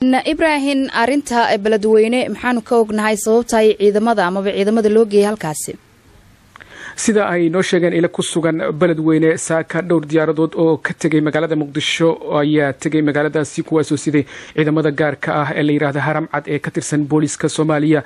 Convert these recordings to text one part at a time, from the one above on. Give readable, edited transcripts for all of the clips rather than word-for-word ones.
ibrahim arinta beledweyne maxaanu ka ognahay sababta ay ciidamada loo geeyay halkaasi sida ay noo sheegeen ila ku sugan beledweyne saaka dhowr diyaaradood oo ka tagay magaalada muqdisho ayaa tagay magaaladaasi kuwaas oo siday ciidamada gaarka ah ee la yiraahdo haram cad ee ka tirsan booliska Soomaaliya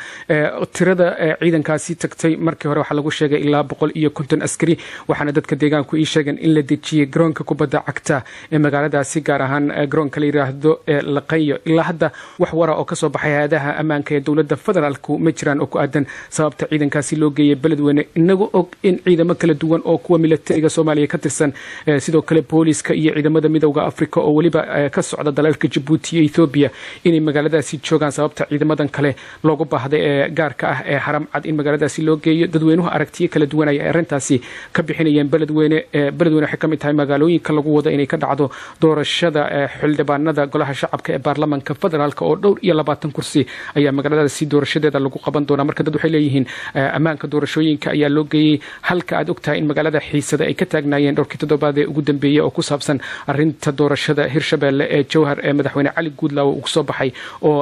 tirada ciidankaasi tagtay markii hore waxa lagu sheegay ilaa 150 askari waxaana dadka deegaanku ay sheegeen in la dejiyay garoonka kubadda cagta ee magaaladaasi gaar ahaan garoonka la yiraahdo Laqayo ilaa hadda wax wara oo ka soo baxay hay'adaha ammaanka ee dawladda federaalku ma jiraan oo ku aadan sababta ciidankaasi loo geeyay beledweyne inagu og in ciidamo kala duwan oo kuwa militariga Soomaaliya ka tirsan sidoo kale booliska iyo ciidamada midowga Afrika oo waliba ka socda dalalka Djibouti iyo Ethiopia inay magaaladaasi joogaan sababta ciidamadan kale loogu baahday ee gaarka ah ee haram cad in magaaladaasi loo geeyo dadweynuhu aragtiyo kala duwan ay arintaasi ka bixinayeen beledweyne waxay ka mid tahay magaalooyinka lagu wado inay ka dhacdo doorashada xildhibaanada golaha shacabka ee baarlamaanka federaalka oo dhowr iyo 20 kursi ayaa magaaladaasi doorashadeeda lagu qaban doona marka dad waxay leeyihiin ammaanka doorashooyinka ayaa loo geeyay halka aad ogtahay in magaalada xiisada ay ka taagnaayeen dhowrkii toddobaad ee ugu dambeeyay oo ku saabsan arinta doorashada Hirshabelle ee Jowhar ee madaxweyne Cali Guudlaaw uu soo baxay oo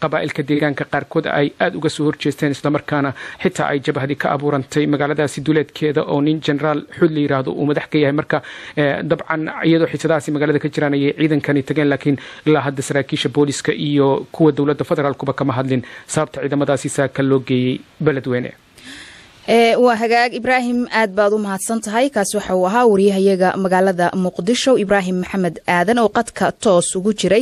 qabaa'ilka deegaanka qaarkood ay aad uga soo horjeesteen isla markaana xitaa ay jabhadi ka abuurantay magaaladaasi duleedkeeda oo nin generaal xul yiraahdo uu madax ka yahay marka dabcan iyadoo xiisadaasi magaalada ka jiraan ay ciidankani tageen laakiin ilaa hadda saraakiisha booliska iyo kuwa dawladda federaalkuba kama hadlin sababta ciidamadaasi saaka loo geeyay beledweyne waa hagaag ibrahim aad baad u mahadsan tahay kaas waxa uu ahaa wariyahayaga magaalada muqdisho ibrahim maxamed aadan oo qadka toos ugu jiray